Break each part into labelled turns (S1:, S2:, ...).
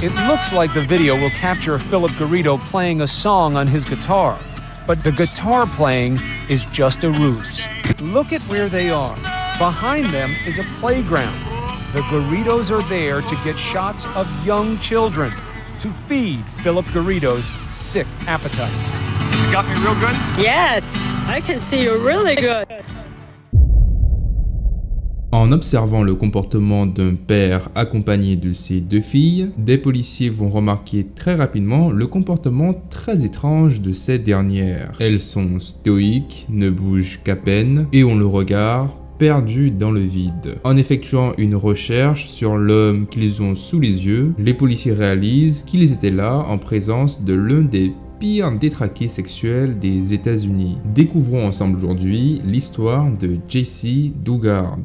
S1: It looks like the video will capture Philip Garrido playing a song on his guitar, but the guitar playing is just a ruse. Look at where they are. Behind them is a playground. The Garridos are there to get shots of young children, to feed Philip Garrido's sick appetites.
S2: You got me real good?
S3: Yes, I can see you really good.
S4: En observant le comportement d'un père accompagné de ses deux filles, des policiers vont remarquer très rapidement le comportement très étrange de ces dernières. Elles sont stoïques, ne bougent qu'à peine et ont le regard perdu dans le vide. En effectuant une recherche sur l'homme qu'ils ont sous les yeux, les policiers réalisent qu'ils étaient là en présence de l'un des pires détraqués sexuels des États-Unis. Découvrons ensemble aujourd'hui l'histoire de Jessie Dugard.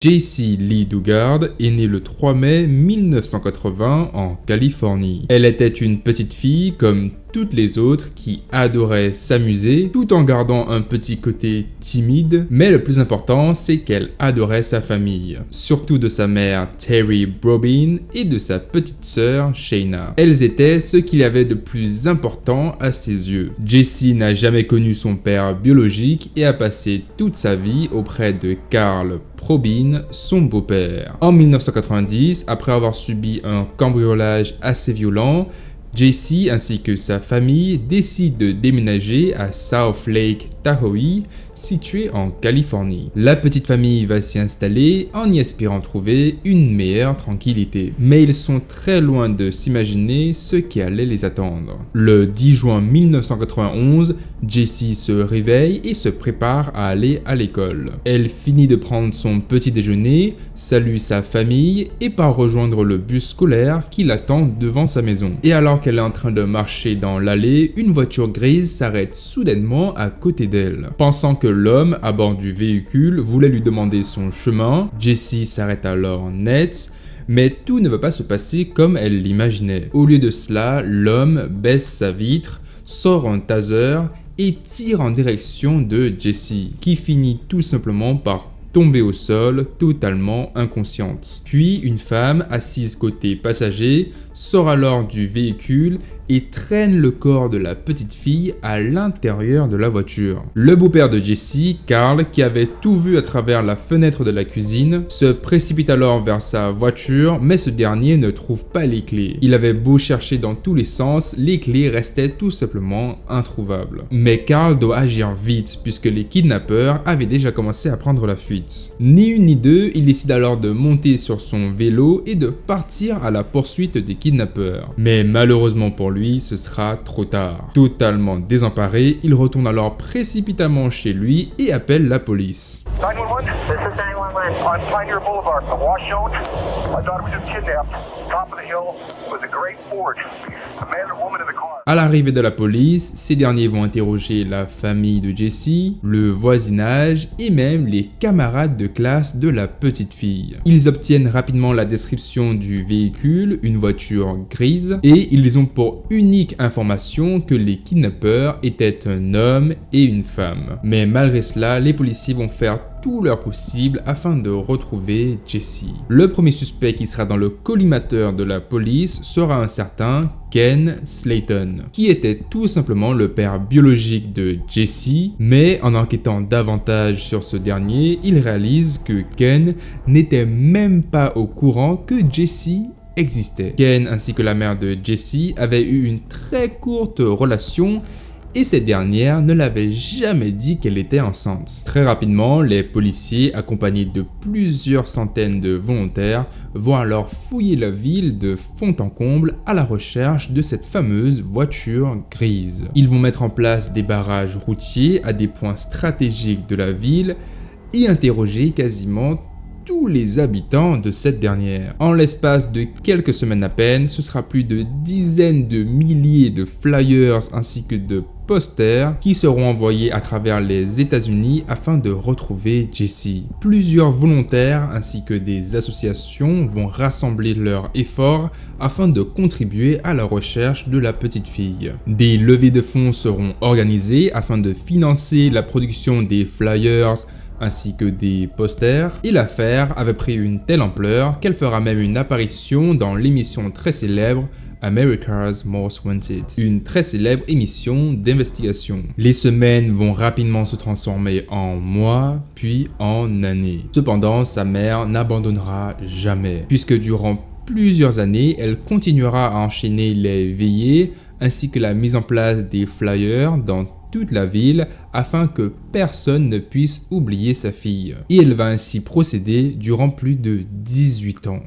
S4: Jessie Lee Dugard est née le 3 mai 1980 en Californie. Elle était une petite fille comme toutes les autres qui adorait s'amuser tout en gardant un petit côté timide, mais le plus important c'est qu'elle adorait sa famille, surtout de sa mère Terry Brobin et de sa petite sœur Shayna. Elles étaient ce qu'il y avait de plus important à ses yeux. Jessie n'a jamais connu son père biologique et a passé toute sa vie auprès de Carl Probin, son beau-père. En 1990, après avoir subi un cambriolage assez violent, Jessie ainsi que sa famille décident de déménager à South Lake Tahoe, situé en Californie. La petite famille va s'y installer en y espérant trouver une meilleure tranquillité. Mais ils sont très loin de s'imaginer ce qui allait les attendre. Le 10 juin 1991, Jessie se réveille et se prépare à aller à l'école. Elle finit de prendre son petit déjeuner, salue sa famille et part rejoindre le bus scolaire qui l'attend devant sa maison. Et alors qu'elle est en train de marcher dans l'allée, une voiture grise s'arrête soudainement à côté d'elle. Pensant que l'homme à bord du véhicule voulait lui demander son chemin, Jessie s'arrête alors net, mais tout ne va pas se passer comme elle l'imaginait. Au lieu de cela, l'homme baisse sa vitre, sort un taser et tire en direction de Jessie, qui finit tout simplement par tomber au sol, totalement inconsciente. Puis une femme assise côté passager sort alors du véhicule et traîne le corps de la petite fille à l'intérieur de la voiture. Le beau-père de Jessie, Carl, qui avait tout vu à travers la fenêtre de la cuisine, se précipite alors vers sa voiture, mais ce dernier ne trouve pas les clés. Il avait beau chercher dans tous les sens, les clés restaient tout simplement introuvables. Mais Carl doit agir vite, puisque les kidnappeurs avaient déjà commencé à prendre la fuite. Ni une ni deux, il décide alors de monter sur son vélo et de partir à la poursuite des kidnappeurs. Mais malheureusement pour lui, ce sera trop tard. Totalement désemparé, il retourne alors précipitamment chez lui et appelle la police.
S2: 911? This is 911. On Pioneer Boulevard, the Washoe. My daughter was just kidnapped. Top of the hill with a great Ford. A man and woman in the car.
S4: À l'arrivée de la police, ces derniers vont interroger la famille de Jessie, le voisinage et même les camarades de classe de la petite fille. Ils obtiennent rapidement la description du véhicule, une voiture grise, et ils ont pour unique information que les kidnappeurs étaient un homme et une femme. Mais malgré cela, les policiers vont faire tout leur possible afin de retrouver Jessie. Le premier suspect qui sera dans le collimateur de la police sera un certain Ken Slayton, qui était tout simplement le père biologique de Jessie, mais en enquêtant davantage sur ce dernier, il réalise que Ken n'était même pas au courant que Jessie existait. Ken ainsi que la mère de Jessie avaient eu une très courte relation et cette dernière ne l'avait jamais dit qu'elle était enceinte. Très rapidement, les policiers, accompagnés de plusieurs centaines de volontaires, vont alors fouiller la ville de fond en comble à la recherche de cette fameuse voiture grise. Ils vont mettre en place des barrages routiers à des points stratégiques de la ville et interroger quasiment tous les habitants de cette dernière. En l'espace de quelques semaines à peine, ce sera plus de dizaines de milliers de flyers ainsi que de posters qui seront envoyés à travers les États-Unis afin de retrouver Jessie. Plusieurs volontaires ainsi que des associations vont rassembler leurs efforts afin de contribuer à la recherche de la petite fille. Des levées de fonds seront organisées afin de financer la production des flyers, ainsi que des posters, et l'affaire avait pris une telle ampleur qu'elle fera même une apparition dans l'émission très célèbre America's Most Wanted, une très célèbre émission d'investigation. Les semaines vont rapidement se transformer en mois, puis en années. Cependant, sa mère n'abandonnera jamais, puisque durant plusieurs années, elle continuera à enchaîner les veillées ainsi que la mise en place des flyers dans toute la ville afin que personne ne puisse oublier sa fille. Et elle va ainsi procéder durant plus de 18 ans.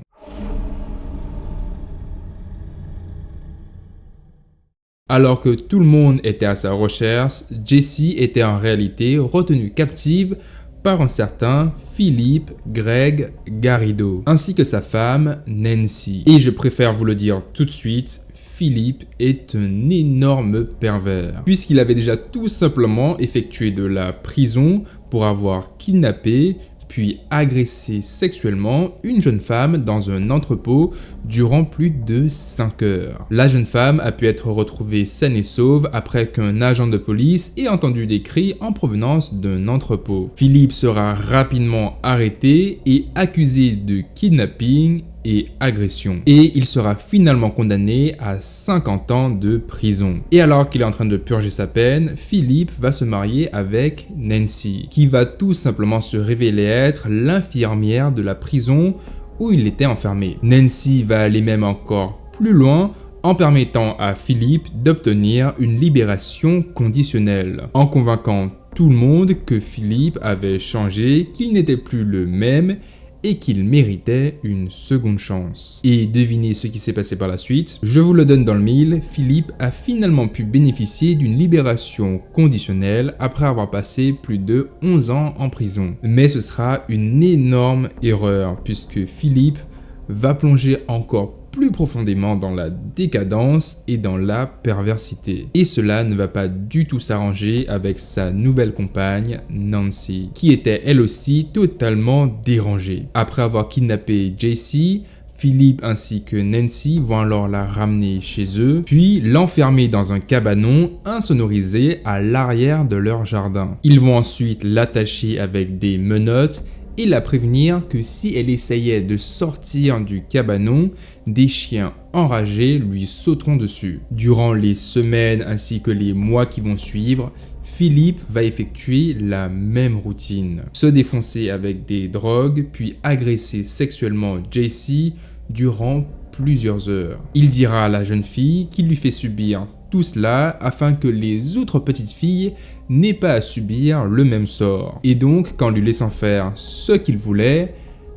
S4: Alors que tout le monde était à sa recherche, Jessie était en réalité retenue captive par un certain Philip Greg Garrido, ainsi que sa femme Nancy. Et je préfère vous le dire tout de suite, Philippe est un énorme pervers, puisqu'il avait déjà tout simplement effectué de la prison pour avoir kidnappé puis agressé sexuellement une jeune femme dans un entrepôt durant plus de 5 heures. La jeune femme a pu être retrouvée saine et sauve après qu'un agent de police ait entendu des cris en provenance d'un entrepôt. Philippe sera rapidement arrêté et accusé de kidnapping et agression. Et il sera finalement condamné à 50 ans de prison. Et alors qu'il est en train de purger sa peine, Philippe va se marier avec Nancy, qui va tout simplement se révéler être l'infirmière de la prison où il était enfermé. Nancy va aller même encore plus loin en permettant à Philippe d'obtenir une libération conditionnelle, en convainquant tout le monde que Philippe avait changé, qu'il n'était plus le même et qu'il méritait une seconde chance. Et devinez ce qui s'est passé par la suite. Je vous le donne dans le mille, Philippe a finalement pu bénéficier d'une libération conditionnelle après avoir passé plus de 11 ans en prison. Mais ce sera une énorme erreur puisque Philippe va plonger encore plus profondément dans la décadence et dans la perversité. Et cela ne va pas du tout s'arranger avec sa nouvelle compagne, Nancy, qui était elle aussi totalement dérangée. Après avoir kidnappé Jessie, Philippe ainsi que Nancy vont alors la ramener chez eux, puis l'enfermer dans un cabanon insonorisé à l'arrière de leur jardin. Ils vont ensuite l'attacher avec des menottes et la prévenir que si elle essayait de sortir du cabanon, des chiens enragés lui sauteront dessus. Durant les semaines ainsi que les mois qui vont suivre, Philippe va effectuer la même routine. Se défoncer avec des drogues, puis agresser sexuellement Jessie durant plusieurs heures. Il dira à la jeune fille qu'il lui fait subir tout cela afin que les autres petites filles n'aient pas à subir le même sort. Et donc, qu'en lui laissant faire ce qu'il voulait,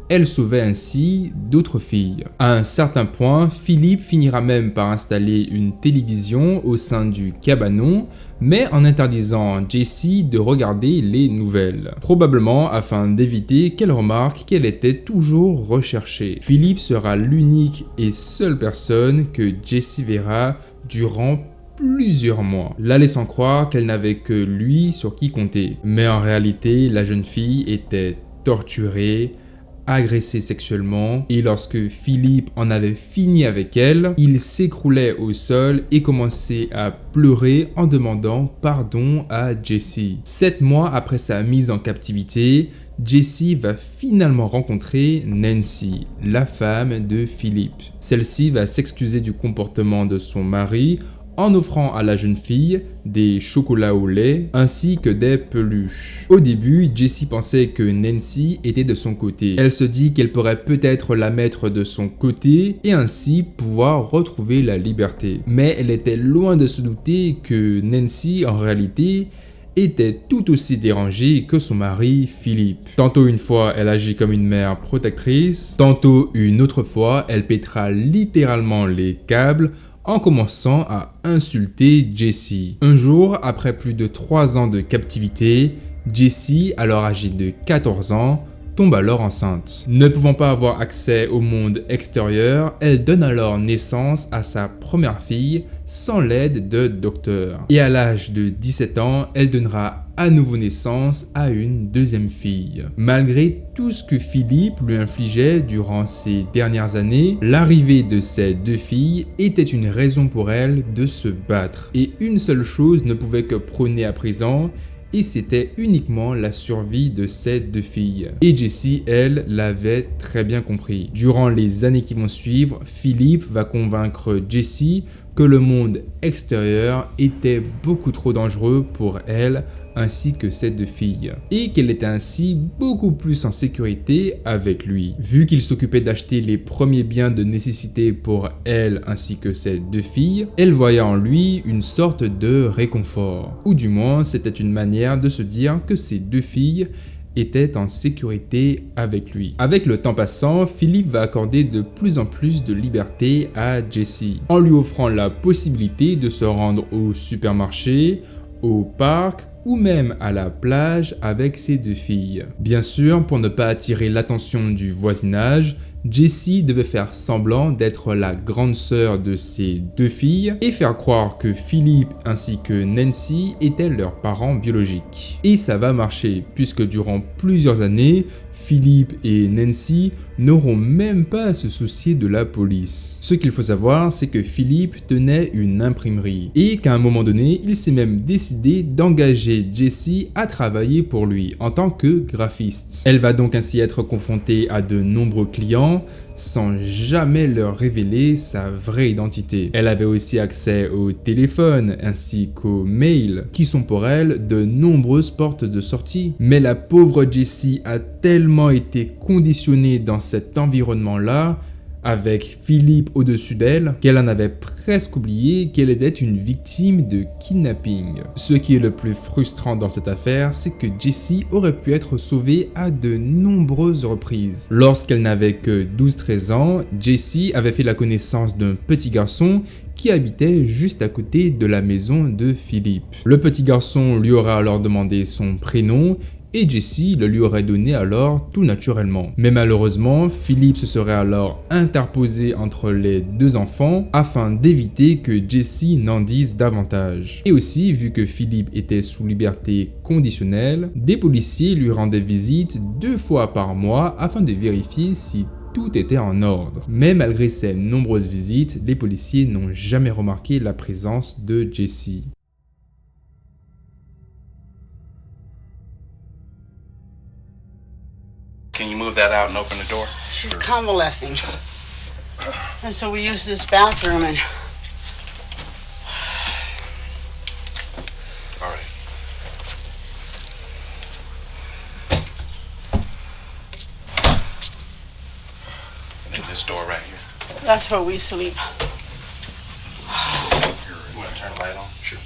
S4: elle sauvait ainsi d'autres filles. À un certain point, Philippe finira même par installer une télévision au sein du cabanon, mais en interdisant Jessie de regarder les nouvelles, probablement afin d'éviter qu'elle remarque qu'elle était toujours recherchée. Philippe sera l'unique et seule personne que Jessie verra durant plusieurs mois, la laissant croire qu'elle n'avait que lui sur qui compter. Mais en réalité, la jeune fille était torturée, agressée sexuellement, et lorsque Philippe en avait fini avec elle, il s'écroulait au sol et commençait à pleurer en demandant pardon à Jessie. 7 mois après sa mise en captivité, Jessie va finalement rencontrer Nancy, la femme de Philippe. Celle-ci va s'excuser du comportement de son mari en offrant à la jeune fille des chocolats au lait ainsi que des peluches. Au début, Jessie pensait que Nancy était de son côté. Elle se dit qu'elle pourrait peut-être la mettre de son côté et ainsi pouvoir retrouver la liberté. Mais elle était loin de se douter que Nancy, en réalité, était tout aussi dérangée que son mari Philippe. Tantôt une fois, elle agit comme une mère protectrice, tantôt une autre fois, elle pètera littéralement les câbles en commençant à insulter Jessie. Un jour, après plus de 3 ans de captivité, Jessie, alors âgée de 14 ans, tombe alors enceinte. Ne pouvant pas avoir accès au monde extérieur, elle donne alors naissance à sa première fille sans l'aide de docteur. Et à l'âge de 17 ans, elle donnera à nouveau naissance à une deuxième fille. Malgré tout ce que Philippe lui infligeait durant ces dernières années, l'arrivée de ces 2 filles était une raison pour elle de se battre. Et une seule chose ne pouvait que prôner à présent, et c'était uniquement la survie de ces deux filles. Et Jessie, elle, l'avait très bien compris. Durant les années qui vont suivre, Philippe va convaincre Jessie que le monde extérieur était beaucoup trop dangereux pour elle ainsi que ses deux filles, et qu'elle était ainsi beaucoup plus en sécurité avec lui. Vu qu'il s'occupait d'acheter les premiers biens de nécessité pour elle ainsi que ses deux filles, elle voyait en lui une sorte de réconfort, ou du moins c'était une manière de se dire que ses deux filles était en sécurité avec lui. Avec le temps passant, Philippe va accorder de plus en plus de liberté à Jessie, en lui offrant la possibilité de se rendre au supermarché, au parc ou même à la plage avec ses deux filles. Bien sûr, pour ne pas attirer l'attention du voisinage, Jessie devait faire semblant d'être la grande sœur de ses deux filles et faire croire que Philippe ainsi que Nancy étaient leurs parents biologiques. Et ça va marcher, puisque durant plusieurs années, Philippe et Nancy n'auront même pas à se soucier de la police. Ce qu'il faut savoir, c'est que Philippe tenait une imprimerie et qu'à un moment donné, il s'est même décidé d'engager Jessie à travailler pour lui en tant que graphiste. Elle va donc ainsi être confrontée à de nombreux clients sans jamais leur révéler sa vraie identité. Elle avait aussi accès au téléphone ainsi qu'aux mails qui sont pour elle de nombreuses portes de sortie. Mais la pauvre Jessie a tellement été conditionnée dans cet environnement-là, avec Philippe au-dessus d'elle, qu'elle en avait presque oublié qu'elle était une victime de kidnapping. Ce qui est le plus frustrant dans cette affaire, c'est que Jessie aurait pu être sauvée à de nombreuses reprises. Lorsqu'elle n'avait que 12-13 ans, Jessie avait fait la connaissance d'un petit garçon qui habitait juste à côté de la maison de Philippe. Le petit garçon lui aurait alors demandé son prénom et Jessie le lui aurait donné alors tout naturellement. Mais malheureusement, Philippe se serait alors interposé entre les deux enfants afin d'éviter que Jessie n'en dise davantage. Et aussi, vu que Philippe était sous liberté conditionnelle, des policiers lui rendaient visite 2 fois par mois afin de vérifier si tout était en ordre. Mais malgré ces nombreuses visites, les policiers n'ont jamais remarqué la présence de Jessie.
S5: Can you move that out and open the door?
S6: She's convalescing. And so we use this bathroom and...
S5: All right. And then this door right here.
S6: That's where we sleep.
S5: You want to turn the light on? Sure.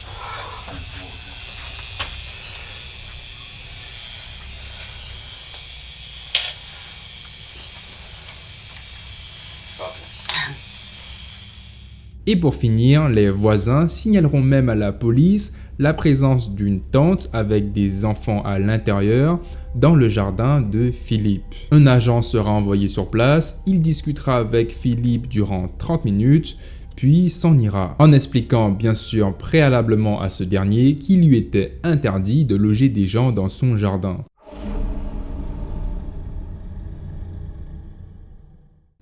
S4: Et pour finir, les voisins signaleront même à la police la présence d'une tente avec des enfants à l'intérieur dans le jardin de Philippe. Un agent sera envoyé sur place, il discutera avec Philippe durant 30 minutes, puis s'en ira, en expliquant bien sûr préalablement à ce dernier qu'il lui était interdit de loger des gens dans son jardin.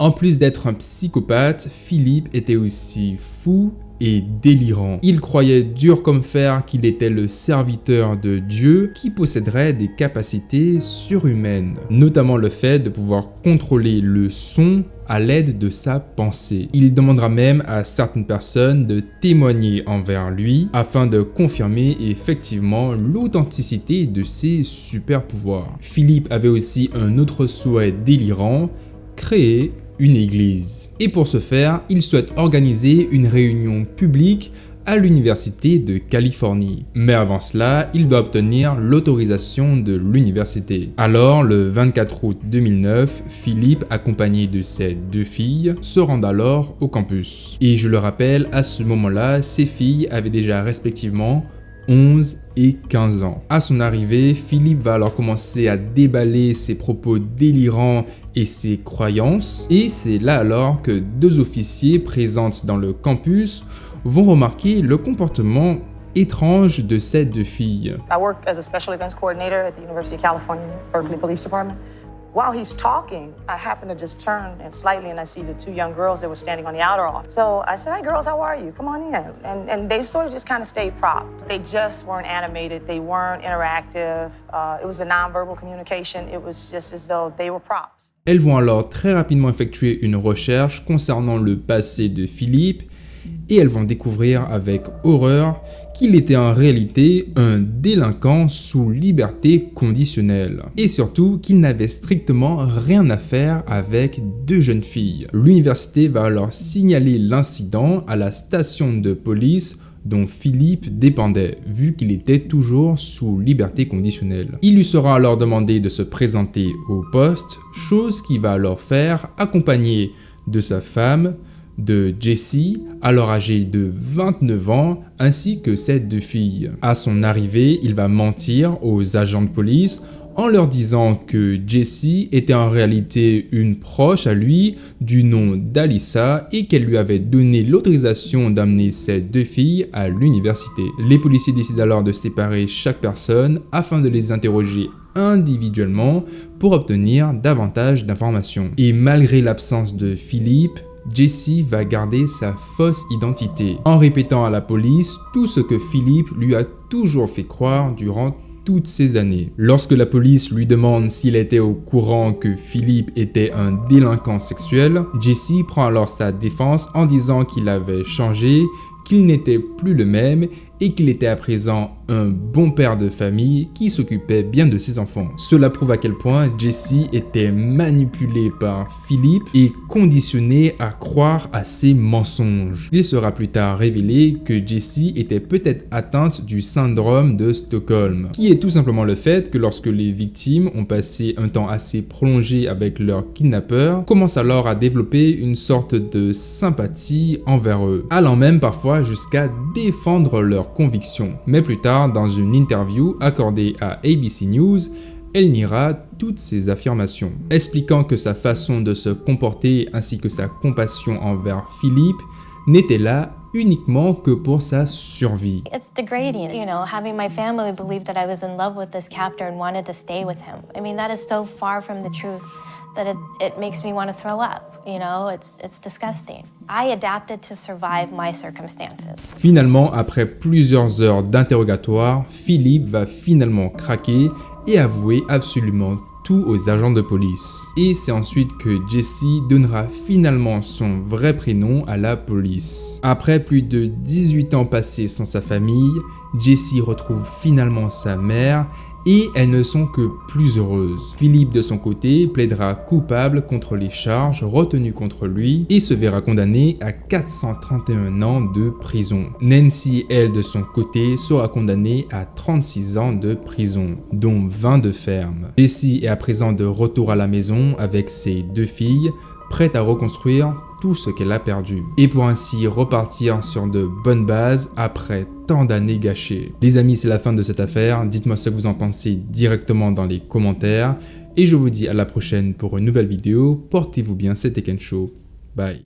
S4: En plus d'être un psychopathe, Philippe était aussi fou et délirant. Il croyait dur comme fer qu'il était le serviteur de Dieu qui posséderait des capacités surhumaines, notamment le fait de pouvoir contrôler le son à l'aide de sa pensée. Il demandera même à certaines personnes de témoigner envers lui afin de confirmer effectivement l'authenticité de ses super pouvoirs. Philippe avait aussi un autre souhait délirant, créer une église. Et pour ce faire, il souhaite organiser une réunion publique à l'université de Californie. Mais avant cela, il doit obtenir l'autorisation de l'université. Alors, le 24 août 2009, Philippe, accompagné de ses 2 filles, se rend alors au campus. Et je le rappelle, à ce moment-là, ces filles avaient déjà respectivement 11 et 15 ans. À son arrivée, Philippe va alors commencer à déballer ses propos délirants et ses croyances. Et c'est là alors que 2 officiers présents dans le campus vont remarquer le comportement étrange de ces 2 filles.
S7: I work as a special events coordinator at the University of California, Berkeley Police Department. While he's talking, I happen to just turn and slightly and I see the two young girls that were standing on the outer office. So I said, "Hi girls, how are you? Come on in." And they sort of just kind of stayed propped. They just weren't animated, they weren't interactive. It was a nonverbal communication. It was just as though they were props.
S4: Elles vont alors très rapidement effectuer une recherche concernant le passé de Philippe et elles vont découvrir avec horreur qu'il était en réalité un délinquant sous liberté conditionnelle. Et surtout qu'il n'avait strictement rien à faire avec deux jeunes filles. L'université va alors signaler l'incident à la station de police dont Philippe dépendait, vu qu'il était toujours sous liberté conditionnelle. Il lui sera alors demandé de se présenter au poste, chose qu'il va alors faire, accompagné de sa femme, de Jessie, alors âgée de 29 ans, ainsi que ses deux filles. À son arrivée, il va mentir aux agents de police en leur disant que Jessie était en réalité une proche à lui du nom d'Alyssa et qu'elle lui avait donné l'autorisation d'amener ses deux filles à l'université. Les policiers décident alors de séparer chaque personne afin de les interroger individuellement pour obtenir davantage d'informations. Et malgré l'absence de Philippe, Jessie va garder sa fausse identité en répétant à la police tout ce que Philippe lui a toujours fait croire durant toutes ces années. Lorsque la police lui demande s'il était au courant que Philippe était un délinquant sexuel, Jessie prend alors sa défense en disant qu'il avait changé, qu'il n'était plus le même et qu'il était à présent un bon père de famille qui s'occupait bien de ses enfants. Cela prouve à quel point Jessie était manipulée par Philippe et conditionnée à croire à ses mensonges. Il sera plus tard révélé que Jessie était peut-être atteinte du syndrome de Stockholm, qui est tout simplement le fait que lorsque les victimes ont passé un temps assez prolongé avec leur kidnappeur, commencent alors à développer une sorte de sympathie envers eux, allant même parfois jusqu'à défendre leurs convictions. Mais plus tard, dans une interview accordée à ABC News, elle niera toutes ces affirmations, expliquant que sa façon de se comporter ainsi que sa compassion envers Philippe n'était là uniquement que pour sa survie.
S8: It's degrading, you know, having my family believe that I was in love with this captor and wanted to stay with him. I mean, that is so far from the truth that it makes me want to throw up. You know, it's disgusting. I adapted to survive my circumstances. Finalement, après plusieurs heures d'interrogatoire, Philippe va finalement craquer et avouer absolument tout aux agents de police. Et c'est ensuite que Jessie donnera finalement son vrai prénom à la police. Après plus de 18 ans passés sans sa famille, Jessie retrouve finalement sa mère et elles ne sont que plus heureuses. Philippe de son côté plaidera coupable contre les charges retenues contre lui et se verra condamné à 431 ans de prison. Nancy, elle de son côté, sera condamnée à 36 ans de prison, dont 20 de ferme. Jessie est à présent de retour à la maison avec ses deux filles, prête à reconstruire tout ce qu'elle a perdu. Et pour ainsi repartir sur de bonnes bases après tant d'années gâchées. Les amis, c'est la fin de cette affaire. Dites-moi ce que vous en pensez directement dans les commentaires. Et je vous dis à la prochaine pour une nouvelle vidéo. Portez-vous bien, c'était Ken Show. Bye.